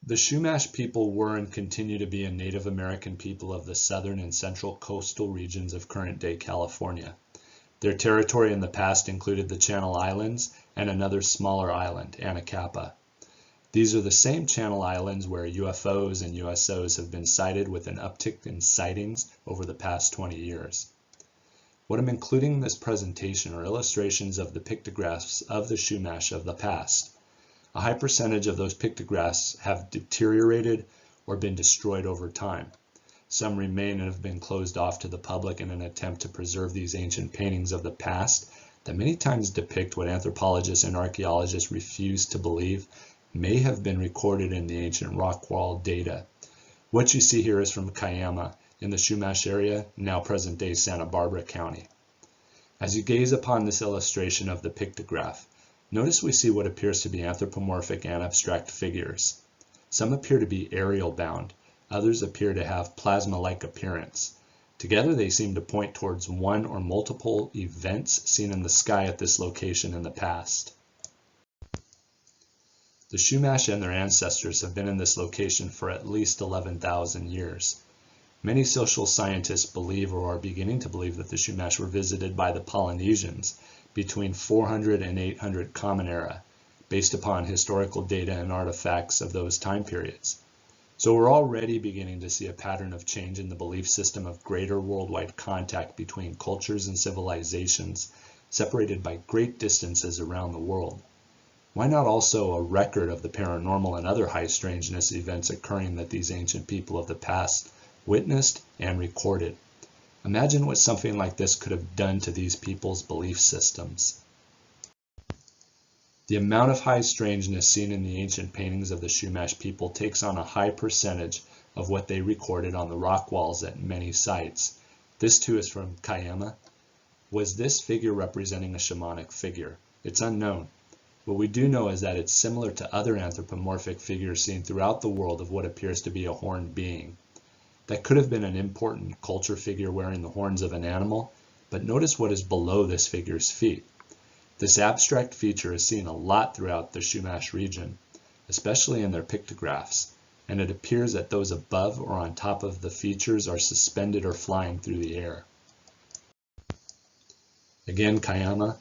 The Chumash people were and continue to be a Native American people of the southern and central coastal regions of current-day California. Their territory in the past included the Channel Islands and another smaller island, Anacapa. These are the same Channel Islands where UFOs and USOs have been sighted, with an uptick in sightings over the past 20 years. What I'm including in this presentation are illustrations of the pictographs of the Chumash of the past. A high percentage of those pictographs have deteriorated or been destroyed over time. Some remain and have been closed off to the public in an attempt to preserve these ancient paintings of the past that many times depict what anthropologists and archaeologists refuse to believe may have been recorded in the ancient rock wall data. What you see here is from Kiama in the Chumash area, now present-day Santa Barbara County. As you gaze upon this illustration of the pictograph, notice we see what appears to be anthropomorphic and abstract figures. Some appear to be aerial bound, others appear to have plasma-like appearance. Together they seem to point towards one or multiple events seen in the sky at this location in the past. The Chumash and their ancestors have been in this location for at least 11,000 years. Many social scientists believe, or are beginning to believe, that the Chumash were visited by the Polynesians between 400 and 800 Common Era, based upon historical data and artifacts of those time periods. So we're already beginning to see a pattern of change in the belief system of greater worldwide contact between cultures and civilizations separated by great distances around the world. Why not also a record of the paranormal and other high strangeness events occurring that these ancient people of the past witnessed and recorded? Imagine what something like this could have done to these people's belief systems. The amount of high strangeness seen in the ancient paintings of the Chumash people takes on a high percentage of what they recorded on the rock walls at many sites. This too is from Kiama. Was this figure representing a shamanic figure? It's unknown. What we do know is that it's similar to other anthropomorphic figures seen throughout the world of what appears to be a horned being. That could have been an important culture figure wearing the horns of an animal, but notice what is below this figure's feet. This abstract feature is seen a lot throughout the Chumash region, especially in their pictographs, and it appears that those above or on top of the features are suspended or flying through the air. Again, Kiama,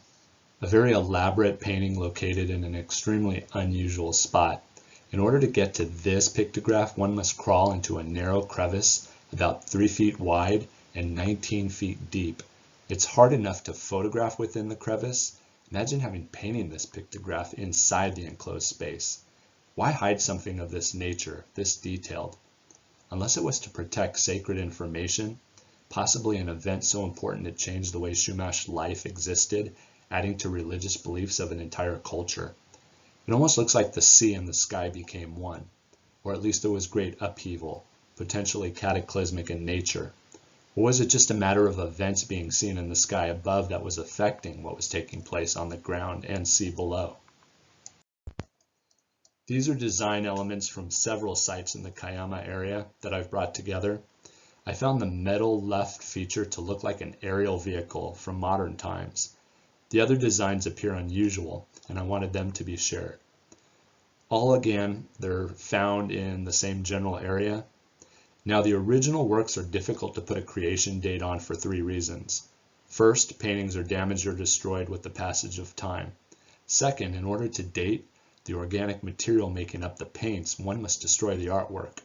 a very elaborate painting located in an extremely unusual spot. In order to get to this pictograph, one must crawl into a narrow crevice about 3 feet wide and 19 feet deep. It's hard enough to photograph within the crevice. Imagine having painted this pictograph inside the enclosed space. Why hide something of this nature, this detailed? Unless it was to protect sacred information, possibly an event so important it changed the way Chumash life existed, adding to religious beliefs of an entire culture. It almost looks like the sea and the sky became one, or at least there was great upheaval, potentially cataclysmic in nature. Or was it just a matter of events being seen in the sky above that was affecting what was taking place on the ground and sea below? These are design elements from several sites in the Kiama area that I've brought together. I found the metal left feature to look like an aerial vehicle from modern times. The other designs appear unusual, and I wanted them to be shared. All again, they're found in the same general area. Now, the original works are difficult to put a creation date on for 3 reasons. First, paintings are damaged or destroyed with the passage of time. Second, in order to date the organic material making up the paints, one must destroy the artwork.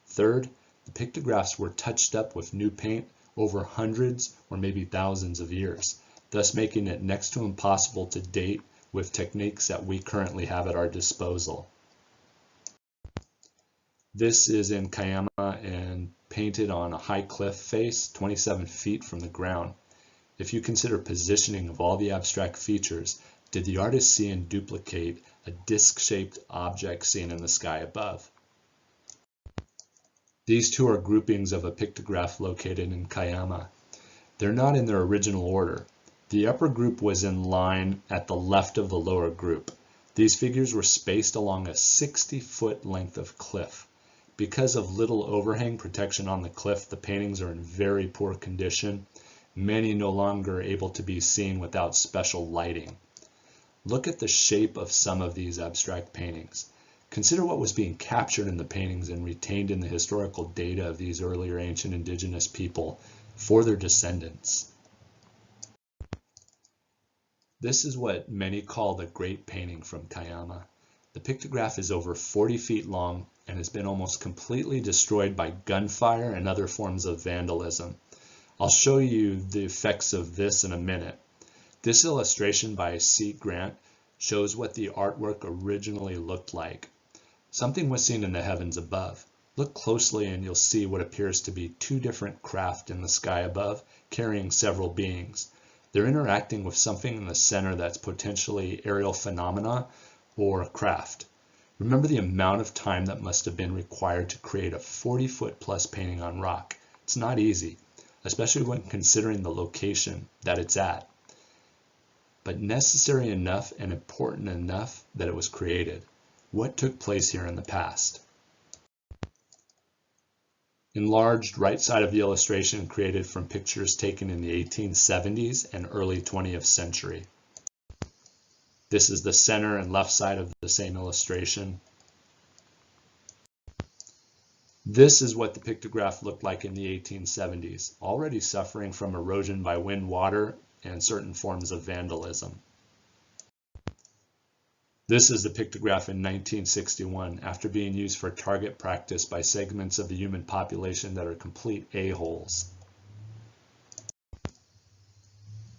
Third, the pictographs were touched up with new paint over hundreds or maybe thousands of years, thus making it next to impossible to date with techniques that we currently have at our disposal. This is in Kiama and painted on a high cliff face, 27 feet from the ground. If you consider positioning of all the abstract features, did the artist see and duplicate a disc-shaped object seen in the sky above? These two are groupings of a pictograph located in Kiama. They're not in their original order. The upper group was in line at the left of the lower group. These figures were spaced along a 60-foot length of cliff. Because of little overhang protection on the cliff, the paintings are in very poor condition, many no longer able to be seen without special lighting. Look at the shape of some of these abstract paintings. Consider what was being captured in the paintings and retained in the historical data of these earlier ancient indigenous people for their descendants. This is what many call the Great Painting from Kiama. The pictograph is over 40 feet long and has been almost completely destroyed by gunfire and other forms of vandalism. I'll show you the effects of this in a minute. This illustration by C. Grant shows what the artwork originally looked like. Something was seen in the heavens above. Look closely and you'll see what appears to be two different craft in the sky above, carrying several beings. They're interacting with something in the center that's potentially aerial phenomena or craft. Remember the amount of time that must have been required to create a 40-foot plus painting on rock. It's not easy, especially when considering the location that it's at, but necessary enough and important enough that it was created. What took place here in the past? Enlarged right side of the illustration created from pictures taken in the 1870s and early 20th century. This is the center and left side of the same illustration. This is what the pictograph looked like in the 1870s, already suffering from erosion by wind, water, and certain forms of vandalism. This is the pictograph in 1961, after being used for target practice by segments of the human population that are complete a-holes.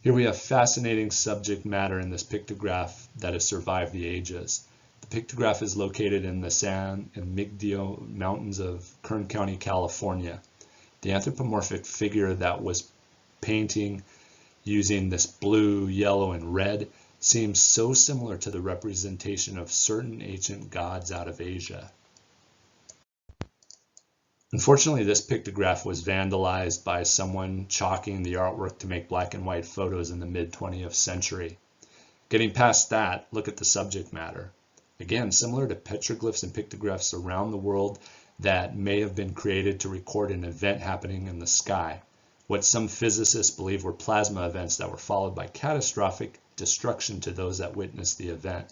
Here we have fascinating subject matter in this pictograph that has survived the ages. The pictograph is located in the San Miguel Mountains of Kern County, California. The anthropomorphic figure that was painting using this blue, yellow, and red seems so similar to the representation of certain ancient gods out of Asia. Unfortunately, this pictograph was vandalized by someone chalking the artwork to make black and white photos in the mid-20th century. Getting past that, look at the subject matter. Again, similar to petroglyphs and pictographs around the world that may have been created to record an event happening in the sky, what some physicists believe were plasma events that were followed by catastrophic destruction to those that witnessed the event.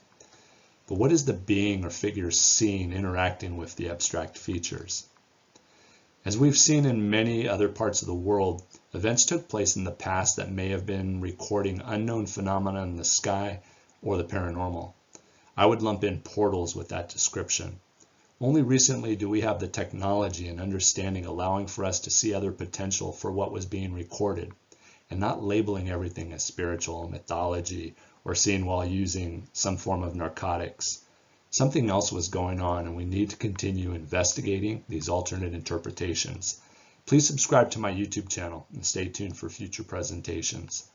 But what is the being or figure seen interacting with the abstract features? As we've seen in many other parts of the world, events took place in the past that may have been recording unknown phenomena in the sky or the paranormal. I would lump in portals with that description. Only recently do we have the technology and understanding allowing for us to see other potential for what was being recorded, and not labeling everything as spiritual, mythology, or seen while using some form of narcotics. Something else was going on, and we need to continue investigating these alternate interpretations. Please subscribe to my YouTube channel and stay tuned for future presentations.